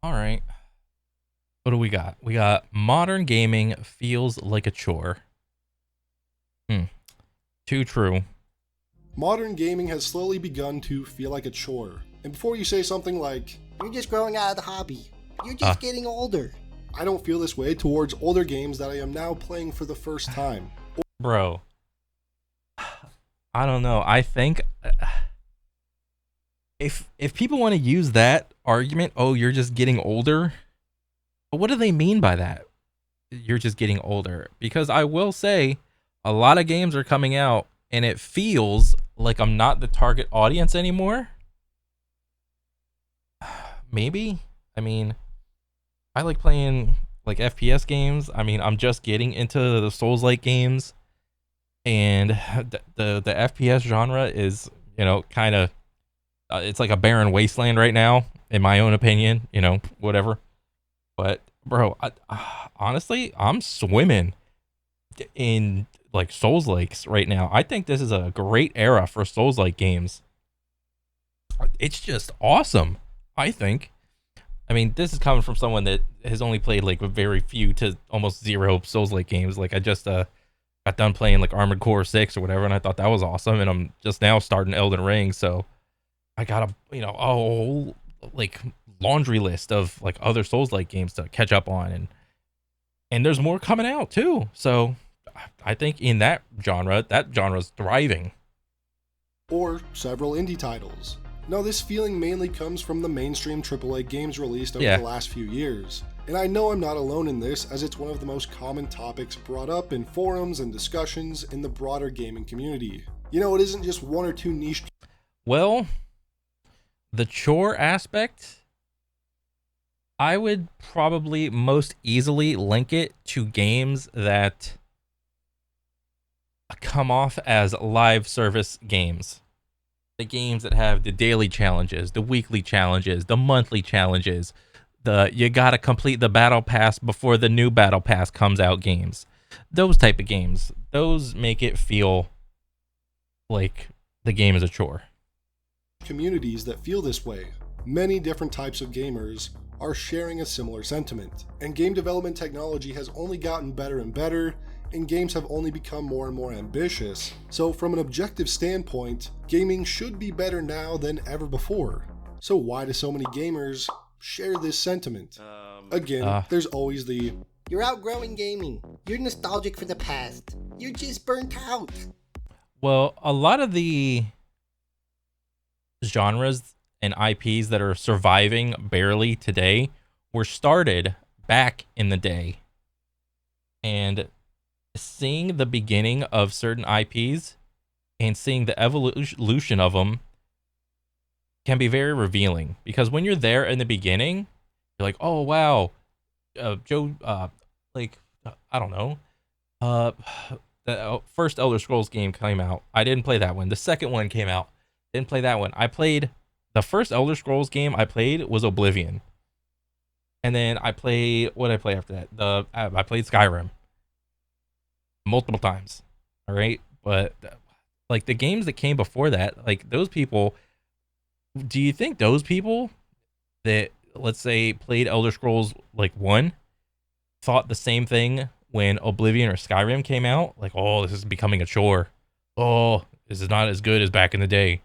All right. What do we got? We got modern gaming feels like a chore. Hmm. Too true. Modern gaming has slowly begun to feel like a chore. And before you say something like, You're just growing out of the hobby. You're Uh, just getting older. I don't feel this way towards older games that I am now playing for the first time. bro, I don't know. I think if people want to use that argument, oh, you're just getting older. What do they mean by that? You're just getting older. Because I will say a lot of games are coming out and it feels like I'm not the target audience anymore. Maybe. I mean, I like playing like FPS games. I mean, I'm just getting into the Souls-like games, and the FPS genre is, kind of it's like a barren wasteland right now, in my own opinion. Whatever. But bro, honestly, I'm swimming in like Souls likes right now. I think this is a great era for Souls like games. It's just awesome. I think. I mean, this is coming from someone that has only played like very few to almost zero Souls like games. Like I just got done playing like Armored Core 6 or whatever, and I thought that was awesome. And I'm just now starting Elden Ring, so I got a whole like laundry list of like other Souls like games to catch up on, and there's more coming out too. So I think in that genre's thriving. Or several indie titles. Now, this feeling mainly comes from the mainstream AAA games released over Yeah. the last few years. And I know I'm not alone in this, as it's one of the most common topics brought up in forums and discussions in the broader gaming community. You know, it isn't just one or two niche. Well, the chore aspect, I would probably most easily link it to games that come off as live service games. The games that have the daily challenges, the weekly challenges, the monthly challenges, the you gotta complete the battle pass before the new battle pass comes out games. Those type of games. Those make it feel like the game is a chore. Communities that feel this way. Many different types of gamers are sharing a similar sentiment, and game development technology has only gotten better and better, and games have only become more and more ambitious. So, from an objective standpoint, gaming should be better now than ever before. So, why do so many gamers share this sentiment? Again, Uh, there's always the You're outgrowing gaming. You're nostalgic for the past. You're just burnt out. well, a lot of the genres and IPs that are surviving barely today were started back in the day. And seeing the beginning of certain IPs and seeing the evolution of them can be very revealing, because when you're there in the beginning, you're like, "Oh wow, Joe, like I don't know, uh, the first Elder Scrolls game came out. I didn't play that one. The second one came out. Didn't play that one. I played the first Elder Scrolls game I played was Oblivion, and then I played what did I play after that? I played Skyrim multiple times. All right, but like the games that came before that, like those people. Do you think those people that let's say played Elder Scrolls like one thought the same thing when Oblivion or Skyrim came out? Like, oh, this is becoming a chore. Oh, this is not as good as back in the day.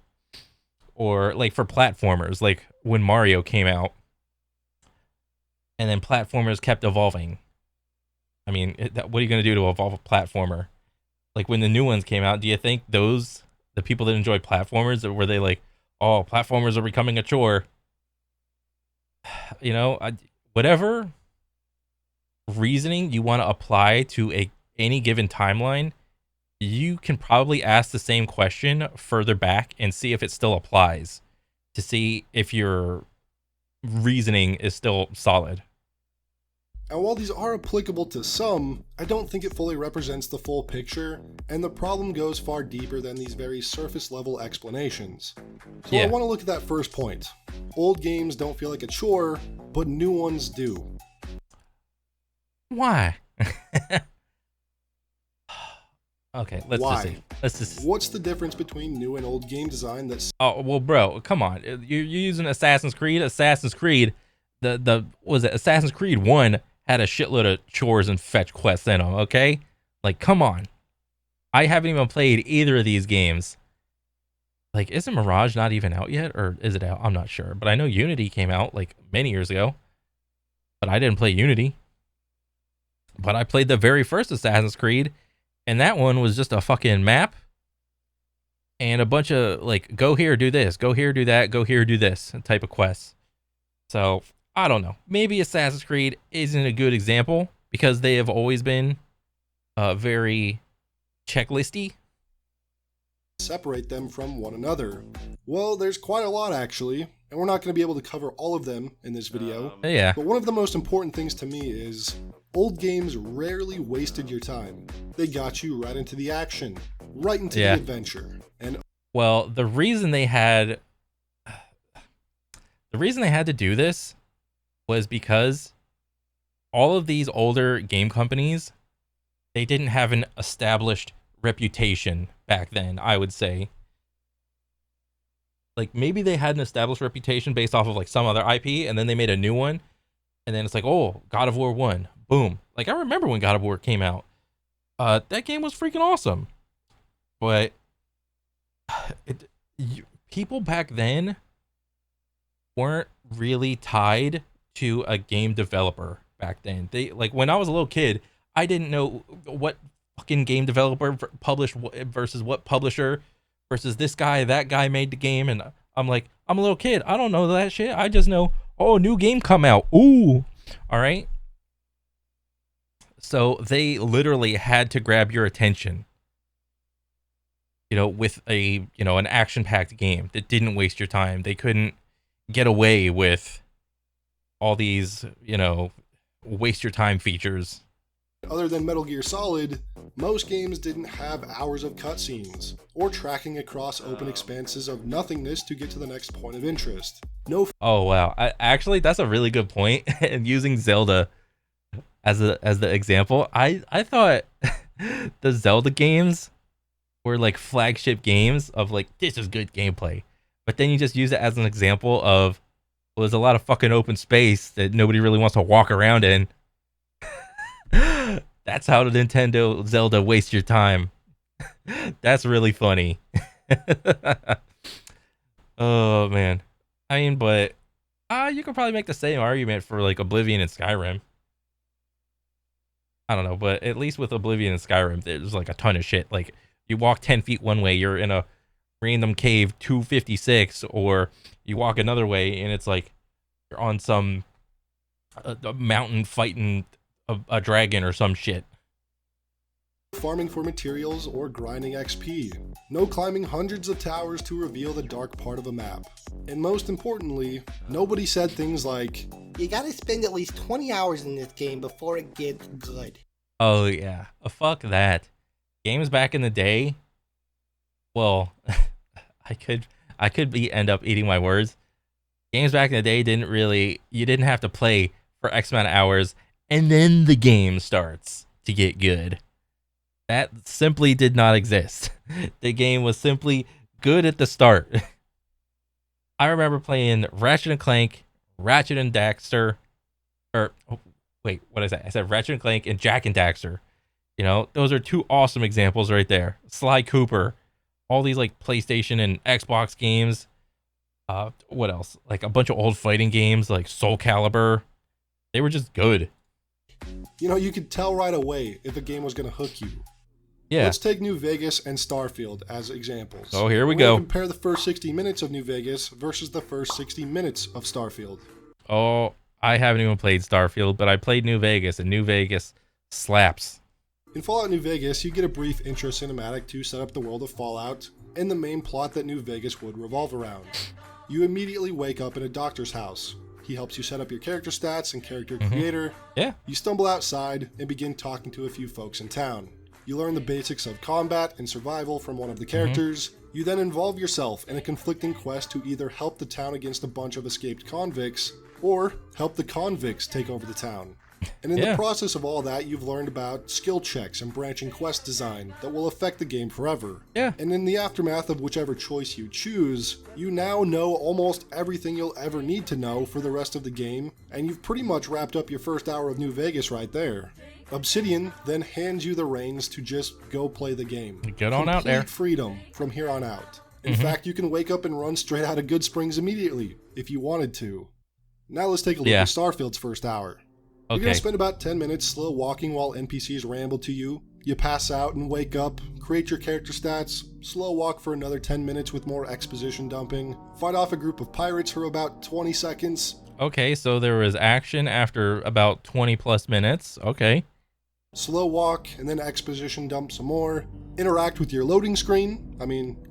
Or like for platformers, like when Mario came out, and then platformers kept evolving. I mean, what are you gonna do to evolve a platformer? Like when the new ones came out, do you think the people that enjoy platformers, were they like, oh, platformers are becoming a chore? Whatever reasoning you want to apply to any given timeline, you can probably ask the same question further back and see if it still applies, to see if your reasoning is still solid. And while these are applicable to some, I don't think it fully represents the full picture, and the problem goes far deeper than these very surface level explanations. So I Yeah. want to look at that first point. Old games don't feel like a chore, but new ones do. Why? Okay, let's just see. Why? Let's just. What's the difference between new and old game design that's Oh well, bro, come on. You're using Assassin's Creed. Assassin's Creed, the was it Assassin's Creed 1 had a shitload of chores and fetch quests in them, okay? Like, come on. I haven't even played either of these games. Like, isn't Mirage not even out yet? Or is it out? I'm not sure. But I know Unity came out, like, many years ago. But I didn't play Unity. But I played the very first Assassin's Creed, and that one was just a fucking map and a bunch of, like, go here, do this, go here, do that, go here, do this type of quests. So, I don't know. Maybe Assassin's Creed isn't a good example because they have always been very checklisty. Separate them from one another. Well, there's quite a lot actually, and we're not going to be able to cover all of them in this video. Yeah. But one of the most important things to me is old games rarely wasted your time. They got you right into the action, right into the adventure. And well, the reason they had to do this was because all of these older game companies, they didn't have an established reputation back then, I would say. Like, maybe they had an established reputation based off of like some other IP, and then they made a new one, and then it's like, oh, God of War 1, boom. Like, I remember when God of War came out. That game was freaking awesome. But people back then weren't really tied to a game developer back then. They, like, when I was a little kid, I didn't know what fucking game developer published versus what publisher versus this guy, that guy made the game, and I'm like, I'm a little kid, I don't know that shit. I just know, oh, new game come out, ooh. All right, so they literally had to grab your attention, you know, with a, you know, an action-packed game that didn't waste your time. They couldn't get away with all these, you know, waste your time features. Other than Metal Gear Solid, most games didn't have hours of cutscenes, or tracking across open expanses of nothingness to get to the next point of interest. No. Oh wow, actually, that's a really good point. And using Zelda as the example, I thought the Zelda games were like flagship games of like, this is good gameplay, but then you just use it as an example of, well, there's a lot of fucking open space that nobody really wants to walk around in. That's how the Nintendo Zelda waste your time. That's really funny. Oh man, I mean, but you could probably make the same argument for like Oblivion and Skyrim. I don't know, but at least with Oblivion and Skyrim, there's like a ton of shit. Like, you walk 10 feet one way, you're in a random cave 256, or you walk another way and it's like you're on some a mountain fighting a dragon or some shit. Farming for materials or grinding XP. No climbing hundreds of towers to reveal the dark part of a map. And most importantly, nobody said things like, you gotta spend at least 20 hours in this game before it gets good. Oh yeah, fuck that. Games back in the day, well, I could end up eating my words. Games back in the day you didn't have to play for X amount of hours and then the game starts to get good. That simply did not exist. The game was simply good at the start. I remember playing Ratchet and Clank, Ratchet and Daxter, or wait, what is that? I said Ratchet and Clank and Jack and Daxter. You know, those are two awesome examples right there. Sly Cooper, all these like PlayStation and Xbox games. What else? Like a bunch of old fighting games like Soul Calibur. They were just good. You know, you could tell right away if a game was going to hook you. Yeah. Let's take New Vegas and Starfield as examples. Oh, here we go. Compare the first 60 minutes of New Vegas versus the first 60 minutes of Starfield. Oh, I haven't even played Starfield, but I played New Vegas, and New Vegas slaps. In Fallout New Vegas, you get a brief intro cinematic to set up the world of Fallout and the main plot that New Vegas would revolve around. You immediately wake up in a doctor's house. He helps you set up your character stats and character creator. Yeah. You stumble outside and begin talking to a few folks in town. You learn the basics of combat and survival from one of the characters. You then involve yourself in a conflicting quest to either help the town against a bunch of escaped convicts, or help the convicts take over the town. And in Yeah. the process of all that, you've learned about skill checks and branching quest design that will affect the game forever. Yeah. And in the aftermath of whichever choice you choose, you now know almost everything you'll ever need to know for the rest of the game, and you've pretty much wrapped up your first hour of New Vegas right there. Obsidian then hands you the reins to just go play the game. Get on out there. Complete freedom from here on out. In fact, you can wake up and run straight out of Good Springs immediately, if you wanted to. Now let's take a look Yeah. at Starfield's first hour. You're Okay. going to spend about 10 minutes slow walking while NPCs ramble to you. You pass out and wake up, create your character stats, slow walk for another 10 minutes with more exposition dumping, fight off a group of pirates for about 20 seconds, Okay, so there was action after about 20 plus minutes. Okay. slow walk, and then exposition dump some more, interact with your loading screen,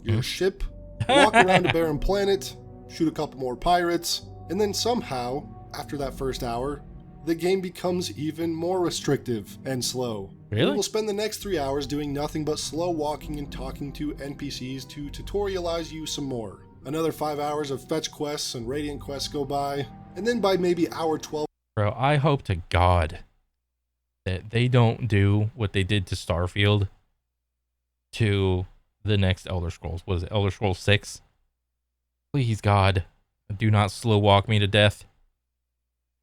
your ship, walk around a barren planet, shoot a couple more pirates, and then somehow, after that first hour, the game becomes even more restrictive and slow. Really? You will spend the next 3 hours doing nothing but slow walking and talking to NPCs to tutorialize you some more. Another 5 hours of fetch quests and radiant quests go by, and then by maybe hour 12, Bro, I hope to God that they don't do what they did to Starfield to the next Elder Scrolls. Was it Elder Scrolls 6? Please, God, do not slow walk me to death.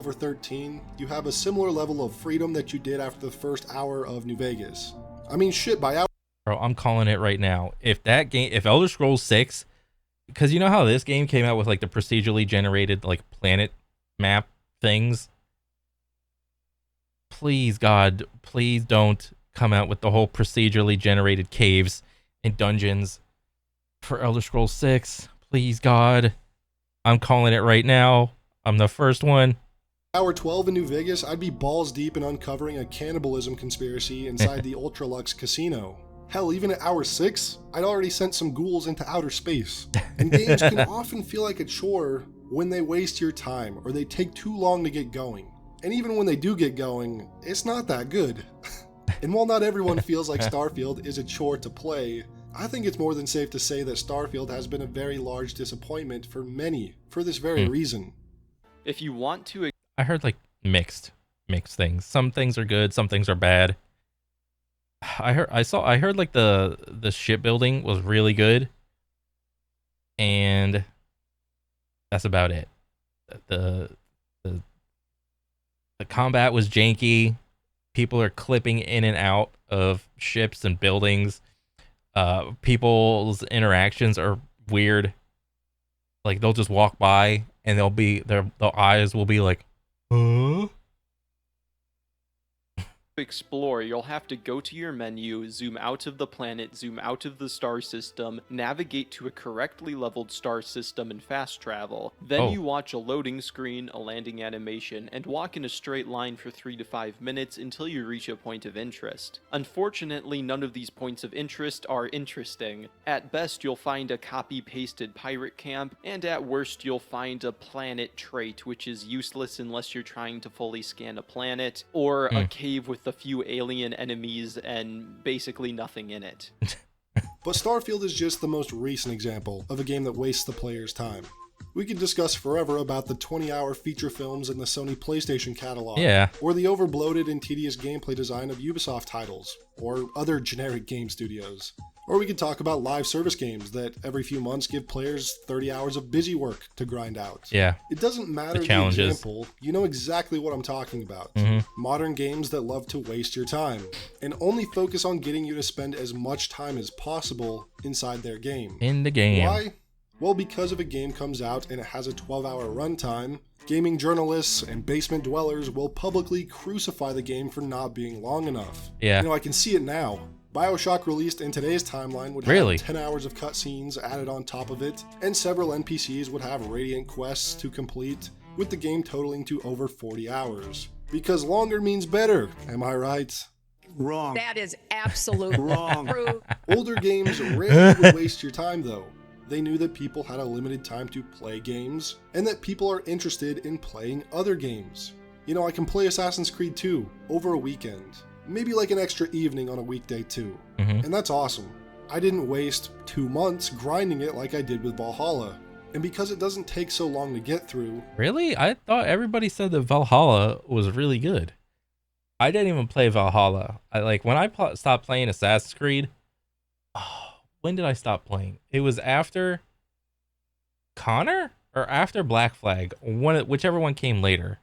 over 13, you have a similar level of freedom that you did after the first hour of New Vegas. By hour Bro, I'm calling it right now. If Elder Scrolls 6, because you know how this game came out with like the procedurally generated like planet map things? Please, God, please don't come out with the whole procedurally generated caves and dungeons for Elder Scrolls 6. Please, God. I'm calling it right now. I'm the first one. hour 12 in New Vegas, I'd be balls deep in uncovering a cannibalism conspiracy inside the Ultralux casino. Hell, even at hour 6, I'd already sent some ghouls into outer space. And games can often feel like a chore when they waste your time or they take too long to get going. And even when they do get going, it's not that good. And while not everyone feels like Starfield is a chore to play, I think it's more than safe to say that Starfield has been a very large disappointment for many for this very reason. If you want to I heard like mixed things. Some things are good, some things are bad. I heard like the shipbuilding was really good, and that's about it. The combat was janky. People are clipping in and out of ships and buildings. People's interactions are weird. Like they'll just walk by and their eyes will be like, huh? explore, you'll have to go to your menu, zoom out of the planet, zoom out of the star system, navigate to a correctly leveled star system and fast travel. Then you watch a loading screen, a landing animation, and walk in a straight line for 3 to 5 minutes until you reach a point of interest. Unfortunately, none of these points of interest are interesting. At best, you'll find a copy-pasted pirate camp, and at worst, you'll find a planet trait, which is useless unless you're trying to fully scan a planet, or a cave with a few alien enemies and basically nothing in it. But Starfield is just the most recent example of a game that wastes the player's time. We could discuss forever about the 20-hour feature films in the Sony PlayStation catalog, or the overbloated and tedious gameplay design of Ubisoft titles, or other generic game studios. Or we could talk about live service games that every few months give players 30 hours of busy work to grind out. Yeah. It doesn't matter the example, you know exactly what I'm talking about. Modern games that love to waste your time, and only focus on getting you to spend as much time as possible inside their game. In the game. Why? Well, because if a game comes out and it has a 12-hour runtime, gaming journalists and basement dwellers will publicly crucify the game for not being long enough. Yeah. You know, I can see it now. BioShock released in today's timeline would have 10 hours of cutscenes added on top of it, and several NPCs would have radiant quests to complete, with the game totaling to over 40 hours. Because longer means better, am I right? Wrong. That is absolutely Wrong. true. Older games rarely would waste your time though. They knew that people had a limited time to play games, and that people are interested in playing other games. You know, I can play Assassin's Creed 2 over a weekend. Maybe like an extra evening on a weekday too. And that's awesome. I didn't waste 2 months grinding it like I did with Valhalla. And because it doesn't take so long to get through... Really? I thought everybody said that Valhalla was really good. I didn't even play Valhalla. I like when stopped playing Assassin's Creed. Oh, when did I stop playing? It was after Connor or after Black Flag, whichever one came later.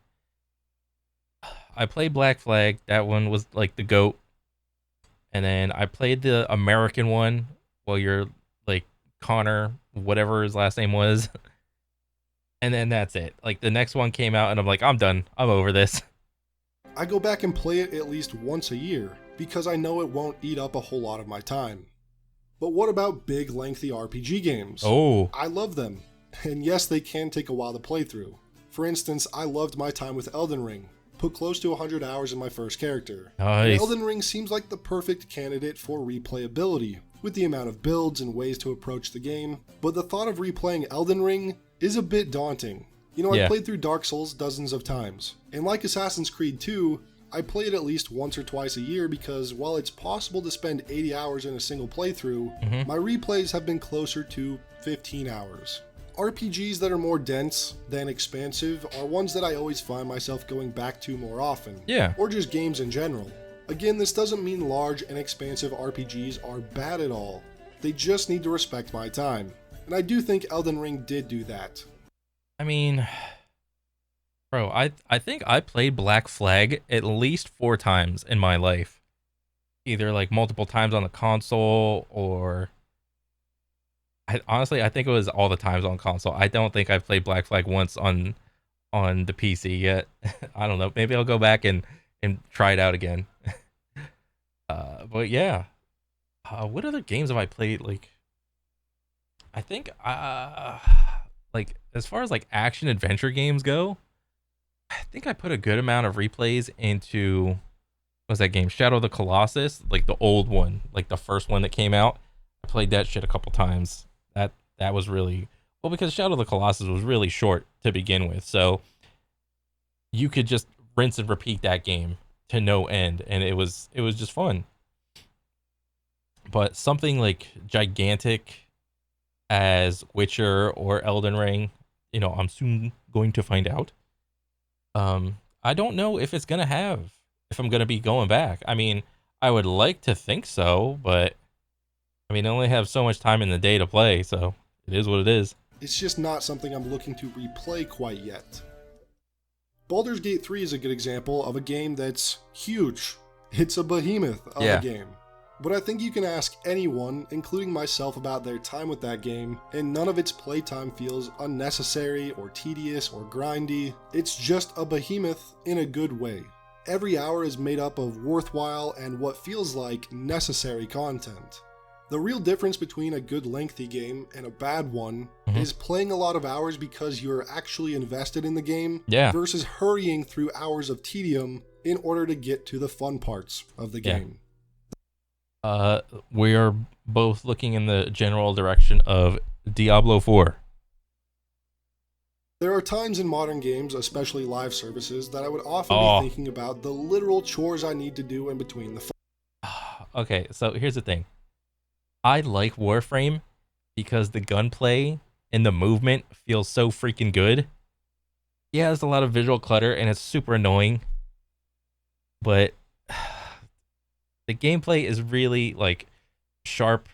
I played Black Flag. That one was like the goat. And then I played the American one. Well, you're like Connor, whatever his last name was. And then that's it. Like the next one came out, and I'm like, I'm done. I'm over this. I go back and play it at least once a year, because I know it won't eat up a whole lot of my time. But what about big, lengthy RPG games? Oh, I love them, and yes, they can take a while to play through. For instance, I loved my time with Elden Ring, put close to 100 hours in my first character. And nice. Elden Ring seems like the perfect candidate for replayability, with the amount of builds and ways to approach the game, but the thought of replaying Elden Ring is a bit daunting. You know, Yeah. I've played through Dark Souls dozens of times, and like Assassin's Creed 2, I play it at least once or twice a year because while it's possible to spend 80 hours in a single playthrough, my replays have been closer to 15 hours. RPGs that are more dense than expansive are ones that I always find myself going back to more often, Yeah. or just games in general. Again, this doesn't mean large and expansive RPGs are bad at all, they just need to respect my time, and I do think Elden Ring did do that. I mean, bro, I think I played Black Flag at least 4 times in my life. Either like multiple times on the console or I think it was all the times on console. I don't think I played Black Flag once on the PC yet. I don't know. Maybe I'll go back and try it out again. But yeah. What other games have I played? Like, I think like as far as like action adventure games go, I think I put a good amount of replays into what was that game? Shadow of the Colossus, like the old one, like the first one that came out. I played that shit a couple times. That was really well because Shadow of the Colossus was really short to begin with, so you could just rinse and repeat that game to no end, and it was just fun. But something like gigantic as Witcher or Elden Ring, you know, I'm soon going to find out. I don't know if it's gonna have if I'm gonna be going back. I mean, I would like to think so, but I mean, I only have so much time in the day to play, so it is what it is. It's just not something I'm looking to replay quite yet. Baldur's Gate 3 is a good example of a game that's huge. It's a behemoth of Yeah. a game. But I think you can ask anyone, including myself, about their time with that game, and none of its playtime feels unnecessary or tedious or grindy. It's just a behemoth in a good way. Every hour is made up of worthwhile and what feels like necessary content. The real difference between a good lengthy game and a bad one is playing a lot of hours because you're actually invested in the game Yeah. versus hurrying through hours of tedium in order to get to the fun parts of the Yeah. game. We are both looking in the general direction of Diablo 4. There are times in modern games, especially live services, that I would often Oh. be thinking about the literal chores I need to do in between the Okay, so here's the thing. I like Warframe because the gunplay and the movement feels so freaking good. Yeah, there's a lot of visual clutter and it's super annoying, but the gameplay is really like sharp,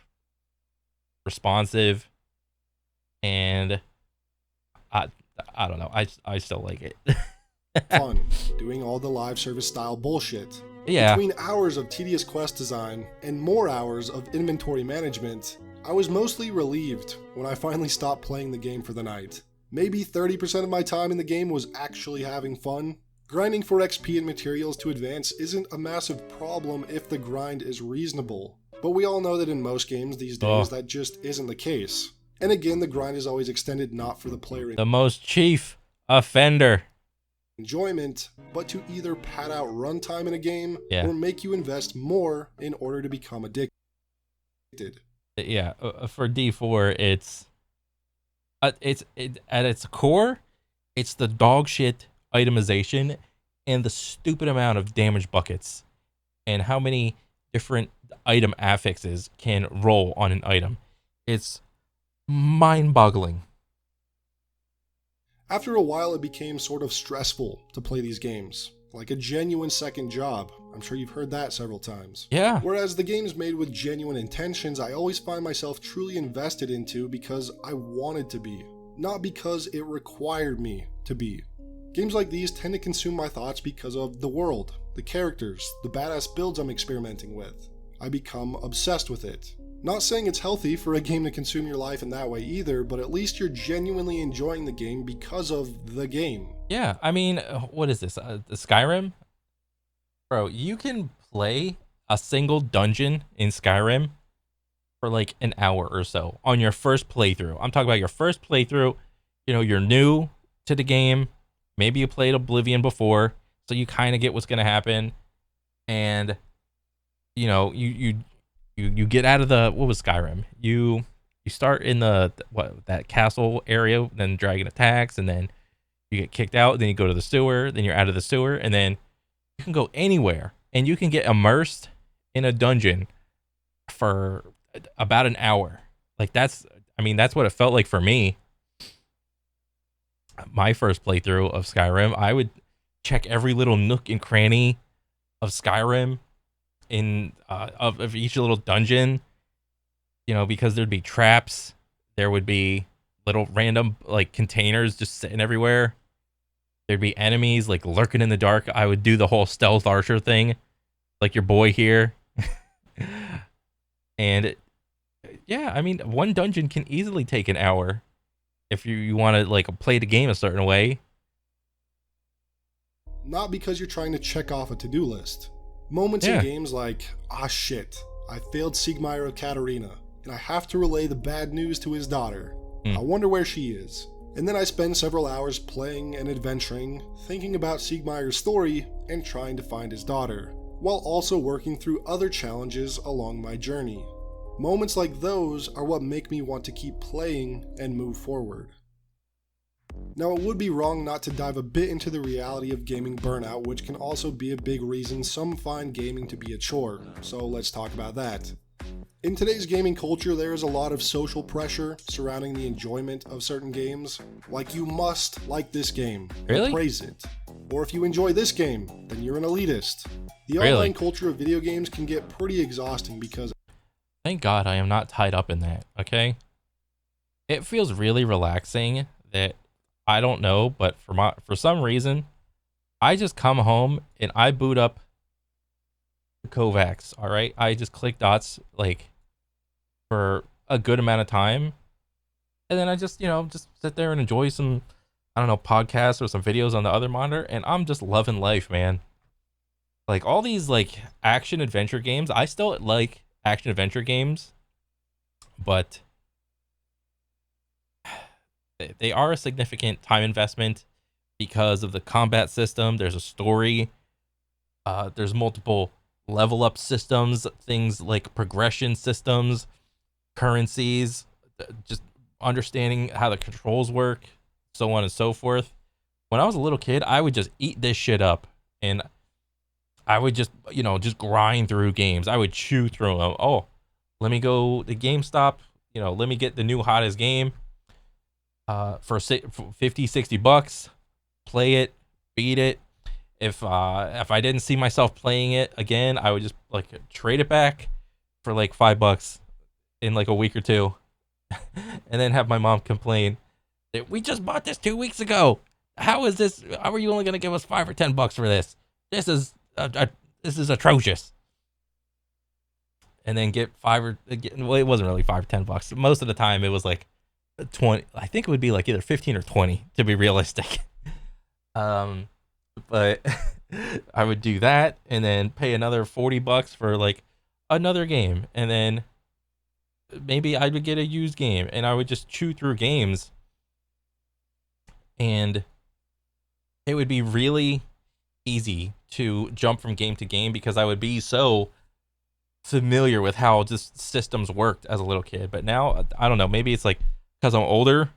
responsive, and I I don't know. I still like it. fun, doing all the live service style bullshit. Yeah. Between hours of tedious quest design and more hours of inventory management, I was mostly relieved when I finally stopped playing the game for the night. Maybe 30% of my time in the game was actually having fun. Grinding for XP and materials to advance isn't a massive problem if the grind is reasonable, but we all know that in most games these days that just isn't the case. And again, the grind is always extended not for the player The most chief offender. enjoyment, but to either pad out runtime in a game Yeah. or make you invest more in order to become addicted. Yeah, for D4 it's at its core, it's the dog shit itemization and the stupid amount of damage buckets and how many different item affixes can roll on an item. It's mind-boggling. After a while, it became sort of stressful to play these games. like a genuine second job. I'm sure you've heard that several times. Yeah. Whereas the games made with genuine intentions, I always find myself truly invested into because I wanted to be, not because it required me to be. Games like these tend to consume my thoughts because of the world, the characters, the badass builds I'm experimenting with. I become obsessed with it. Not saying it's healthy for a game to consume your life in that way either, but at least you're genuinely enjoying the game because of the game. Yeah, I mean, what is this? Skyrim? Bro, you can play a single dungeon in Skyrim for like an hour or so on your first playthrough. I'm talking about your first playthrough. You know, you're new to the game. Maybe you played Oblivion before, so you kind of get what's going to happen. And, you know, you get out of the, what was Skyrim? You start in that castle area, then dragon attacks, and then you get kicked out, then you go to the sewer, then you're out of the sewer, and then you can go anywhere, and you can get immersed in a dungeon for about an hour. Like that's what it felt like for me. My first playthrough of Skyrim, I would check every little nook and cranny of Skyrim in of each little dungeon, you know, because there'd be traps, there would be little random like containers just sitting everywhere. There'd be enemies like lurking in the dark. I would do the whole stealth archer thing, like your boy here. And yeah, I mean, one dungeon can easily take an hour if you want to like play the game a certain way. Not because you're trying to check off a to-do list. Moments in games like, shit, I failed Siegmeyer of Katarina, and I have to relay the bad news to his daughter. I wonder where she is. And then I spend several hours playing and adventuring, thinking about Siegmeyer's story and trying to find his daughter, while also working through other challenges along my journey. Moments like those are what make me want to keep playing and move forward. Now, it would be wrong not to dive a bit into the reality of gaming burnout, which can also be a big reason some find gaming to be a chore, so let's talk about that. In today's gaming culture, there is a lot of social pressure surrounding the enjoyment of certain games. Like, you must like this game and praise it. Or if you enjoy this game, then you're an elitist. The online culture of video games can get pretty exhausting because... Thank God I am not tied up in that, okay? It feels really relaxing that, I don't know, but for some reason, I just come home and I boot up Kovacs, all right? I just click dots like for a good amount of time, and then I just sit there and enjoy some, I don't know, podcasts or some videos on the other monitor, and I'm just loving life, man. Like all these like action adventure games, I still like action adventure games, but they are a significant time investment because of the combat system. There's a story, there's multiple level up systems, things like progression systems, currencies, just understanding how the controls work, so on and so forth. When I was a little kid, I would just eat this shit up, and I would just grind through games. I would chew through them. Oh, let me go to GameStop, let me get the new hottest game for 50, 60 bucks, play it, beat it. If I didn't see myself playing it again, I would just like trade it back for like $5 in like a week or two, and then have my mom complain that we just bought this 2 weeks ago. How is this? How are you only gonna give us $5 or $10 for this? This is atrocious. And then get well, it wasn't really $5 or $10. Most of the time, it was like 20. I think it would be like either 15 or 20 to be realistic. But I would do that and then pay another $40 for like another game, and then maybe I would get a used game, and I would just chew through games, and it would be really easy to jump from game to game because I would be so familiar with how just systems worked as a little kid. But now, I don't know, maybe it's like because I'm older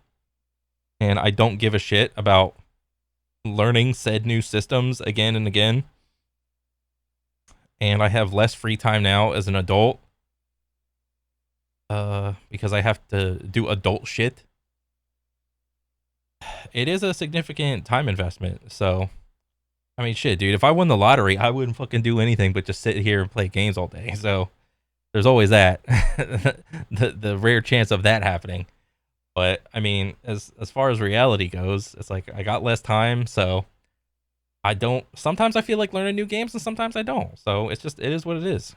and I don't give a shit about learning said new systems again and again, and I have less free time now as an adult because I have to do adult shit. It is a significant time investment, so I mean, shit, dude. If I won the lottery, I wouldn't fucking do anything but just sit here and play games all day. So there's always that, the rare chance of that happening. But I mean, as far as reality goes, it's like I got less time, so I don't. Sometimes I feel like learning new games, and sometimes I don't. So it's just it is what it is.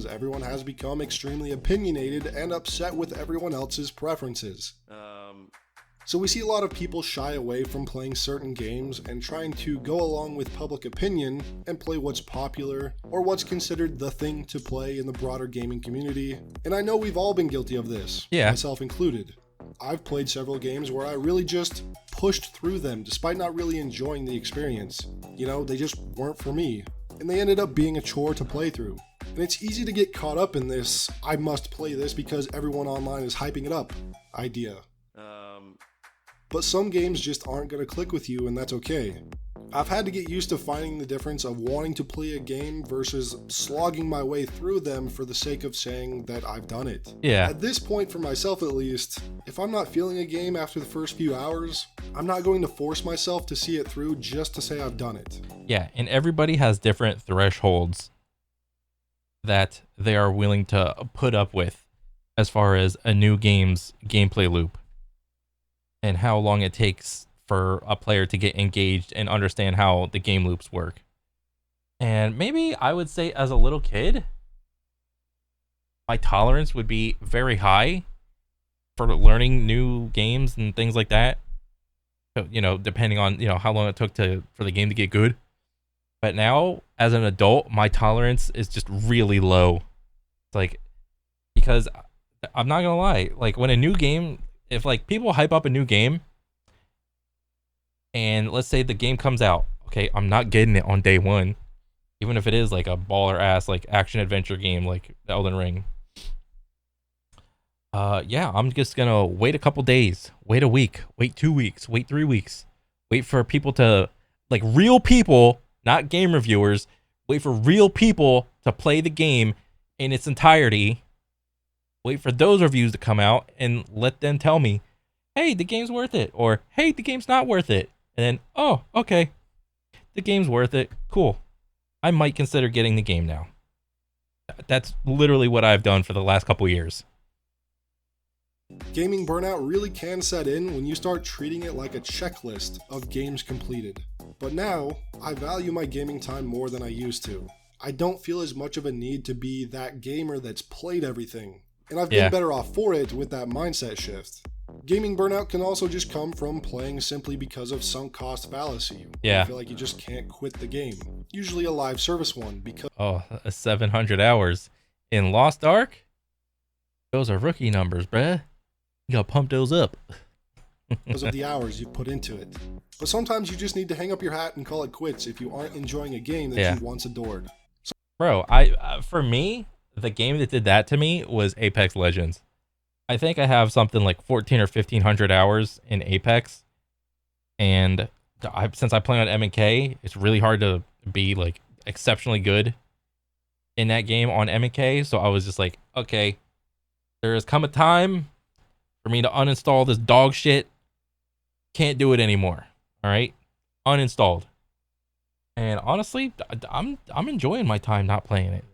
Everyone has become extremely opinionated and upset with everyone else's preferences. So we see a lot of people shy away from playing certain games and trying to go along with public opinion and play what's popular or what's considered the thing to play in the broader gaming community. And I know we've all been guilty of this, Yeah. myself included. I've played several games where I really just pushed through them despite not really enjoying the experience. You know, they just weren't for me, and they ended up being a chore to play through. And it's easy to get caught up in this, I must play this because everyone online is hyping it up idea. But some games just aren't going to click with you, and that's okay. I've had to get used to finding the difference of wanting to play a game versus slogging my way through them for the sake of saying that I've done it. Yeah. At this point, for myself at least, if I'm not feeling a game after the first few hours, I'm not going to force myself to see it through just to say I've done it. Yeah, and everybody has different thresholds that they are willing to put up with as far as a new game's gameplay loop and how long it takes for a player to get engaged and understand how the game loops work. And maybe I would say as a little kid, my tolerance would be very high for learning new games and things like that. So, you know, depending on, you know, how long it took for the game to get good. But now, as an adult, my tolerance is just really low. It's like, because I'm not gonna lie, like when a new game, if like people hype up a new game, and let's say the game comes out, okay, I'm not getting it on day one, even if it is like a baller ass like action adventure game like Elden Ring. Yeah, I'm just gonna wait a couple days, wait a week, wait 2 weeks, wait 3 weeks, wait for people to, like real people, not game reviewers, wait for real people to play the game in its entirety. Wait for those reviews to come out and let them tell me, hey, the game's worth it, or hey, the game's not worth it. And then, oh, okay, the game's worth it. Cool. I might consider getting the game now. That's literally what I've done for the last couple years. Gaming burnout really can set in when you start treating it like a checklist of games completed. But now, I value my gaming time more than I used to. I don't feel as much of a need to be that gamer that's played everything. And I've been better off for it with that mindset shift. Gaming burnout can also just come from playing simply because of sunk cost fallacy. Yeah. I feel like you just can't quit the game. Usually a live service one because 700 hours in Lost Ark? Those are rookie numbers, bruh. You gotta pump those up. of the hours you put into it. But sometimes you just need to hang up your hat and call it quits if you aren't enjoying a game that you once adored. Bro, for me, the game that did that to me was Apex Legends. I think I have something like 14 or 1500 hours in Apex, and since I play on M&K, it's really hard to be like exceptionally good in that game on M&K. So I was just like, okay, there has come a time for me to uninstall this dog shit. Can't do it anymore. All right, uninstalled. And honestly, I'm enjoying my time not playing it.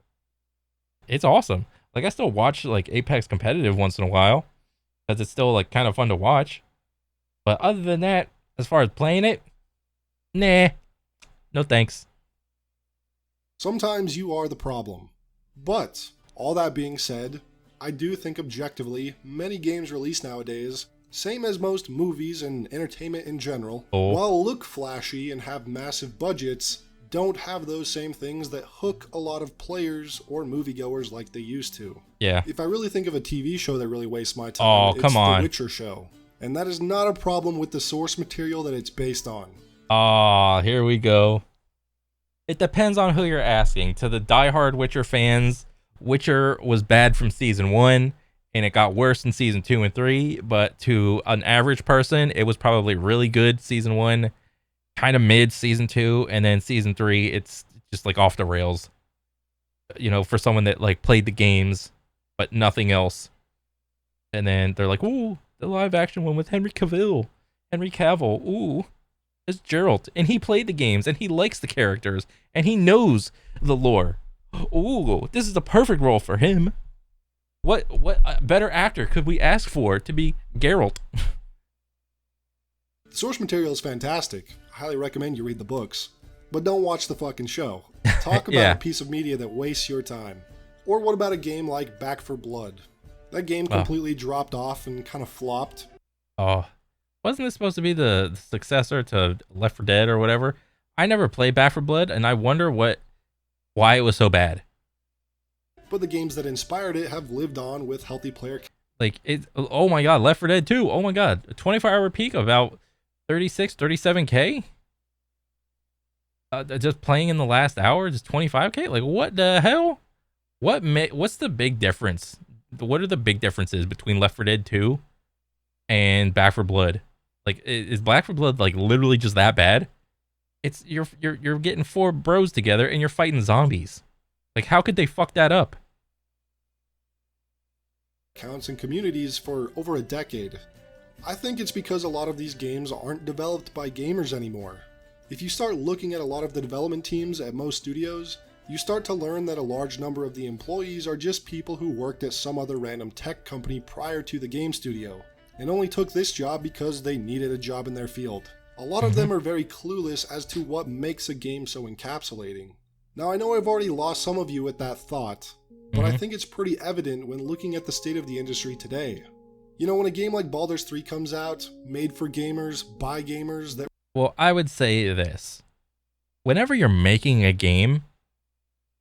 It's awesome. Like I still watch like Apex competitive once in a while because it's still like kind of fun to watch. But other than that, as far as playing it, nah, no thanks. Sometimes you are the problem. But all that being said, I do think objectively many games released nowadays, same as most movies and entertainment in general, while look flashy and have massive budgets, don't have those same things that hook a lot of players or moviegoers like they used to. Yeah. If I really think of a TV show that really wastes my time, it's The Witcher show. And that is not a problem with the source material that it's based on. Here we go. It depends on who you're asking. To the diehard Witcher fans, Witcher was bad from season 1, and it got worse in season 2 and 3, but to an average person, it was probably really good season 1, kind of mid season 2, and then season 3 it's just like off the rails, you know, for someone that like played the games but nothing else. And then they're like, ooh, the live action one with Henry Cavill, ooh, as Geralt, and he played the games, and he likes the characters, and he knows the lore. Ooh, this is the perfect role for him. What better actor could we ask for to be Geralt? The source material is fantastic. I highly recommend you read the books. But don't watch the fucking show. Talk about Yeah. a piece of media that wastes your time. Or what about a game like Back for Blood? That game completely dropped off and kind of flopped. Oh, wasn't this supposed to be the successor to Left 4 Dead or whatever? I never played Back 4 Blood, and I wonder why it was so bad. But the games that inspired it have lived on with healthy player. Like, oh my god, Left 4 Dead 2, oh my god, a 24-hour peak of about 36, 37K? Just playing in the last hour, just 25K? Like, what the hell? What's the big difference? What are the big differences between Left 4 Dead 2 and Back 4 Blood? Like, is Back 4 Blood like literally just that bad? It's you're getting 4 bros together and you're fighting zombies. Like, how could they fuck that up? Accounts and communities for over a decade. I think it's because a lot of these games aren't developed by gamers anymore. If you start looking at a lot of the development teams at most studios, you start to learn that a large number of the employees are just people who worked at some other random tech company prior to the game studio, and only took this job because they needed a job in their field. A lot of them are very clueless as to what makes a game so encapsulating. Now I know I've already lost some of you with that thought, but I think it's pretty evident when looking at the state of the industry today. You know, when a game like Baldur's 3 comes out, made for gamers, by gamers, that Well, I would say this. Whenever you're making a game,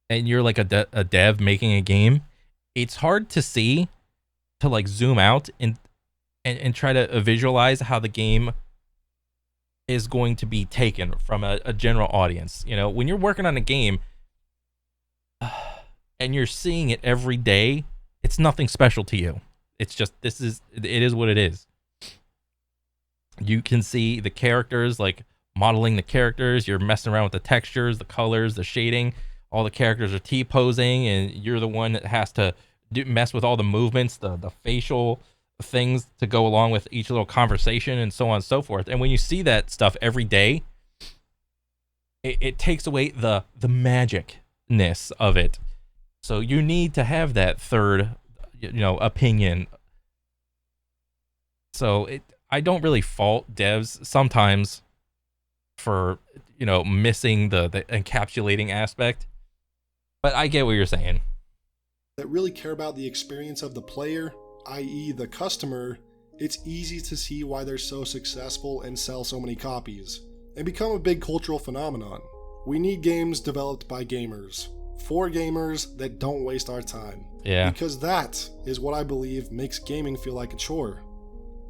and you're like a dev making a game, it's hard to see, to like zoom out and try to visualize how the game is going to be taken from a general audience. You know, when you're working on a game and you're seeing it every day, it's nothing special to you. It's just, it is what it is. You can see the characters, like modeling the characters. You're messing around with the textures, the colors, the shading. All the characters are T-posing, and you're the one that has to mess with all the movements, the facial things to go along with each little conversation, and so on and so forth. And when you see that stuff every day, it takes away the magicness of it. So you need to have that third, opinion. So I don't really fault devs sometimes for, missing the encapsulating aspect, but I get what you're saying. that really care about the experience of the player, i.e. the customer, it's easy to see why they're so successful and sell so many copies, and become a big cultural phenomenon. We need games developed by gamers, for gamers that don't waste our time. Yeah. Because that is what I believe makes gaming feel like a chore.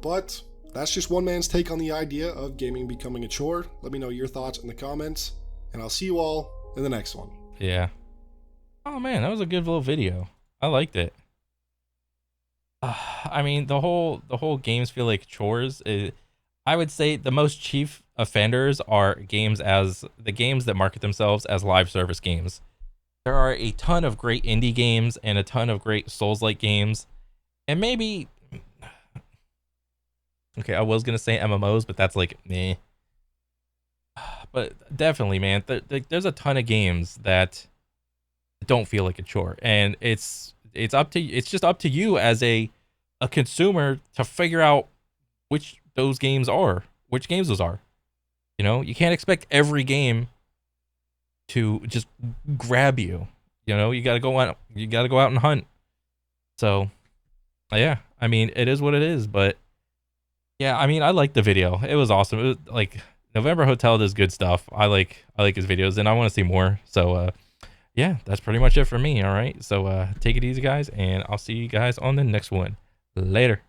But that's just one man's take on the idea of gaming becoming a chore. Let me know your thoughts in the comments, and I'll see you all in the next one. Yeah. Oh man, that was a good little video. I liked it. I mean, the whole games feel like chores. I would say the most chief offenders are the games that market themselves as live service games. There are a ton of great indie games and a ton of great Souls-like games, and maybe, okay, I was gonna say MMOs, but that's like meh. But definitely, man, there's a ton of games that don't feel like a chore, and it's just up to you as a consumer to figure out which games those are. You can't expect every game to just grab you. You gotta go out and hunt. So yeah, I mean, it is what it is. But yeah, I mean, I liked the video. It was awesome. It was like, November Hotel does good stuff. I like his videos, and I want to see more. So yeah, that's pretty much it for me. All right, so take it easy, guys, and I'll see you guys on the next one. Later.